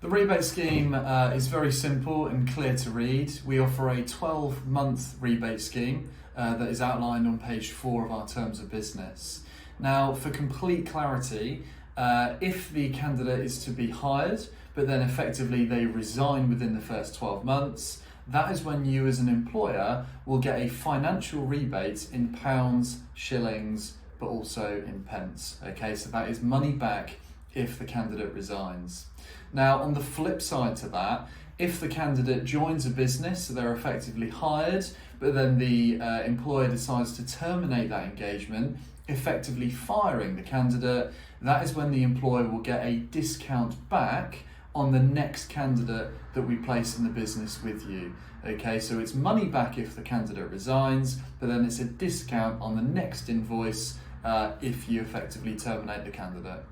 The rebate scheme is very simple and clear to read. We offer a 12-month rebate scheme that is outlined on page 4 of our terms of business. Now, for complete clarity, if the candidate is to be hired, but then effectively they resign within the first 12 months, that is when you as an employer will get a financial rebate in pounds, shillings, but also in pence. Okay, so that is money back if the candidate resigns. Now, on the flip side to that, if the candidate joins a business, so they're effectively hired, but then the employer decides to terminate that engagement, effectively firing the candidate, that is when the employer will get a discount back on the next candidate that we place in the business with you. Okay, so it's money back if the candidate resigns, but then it's a discount on the next invoice if you effectively terminate the candidate.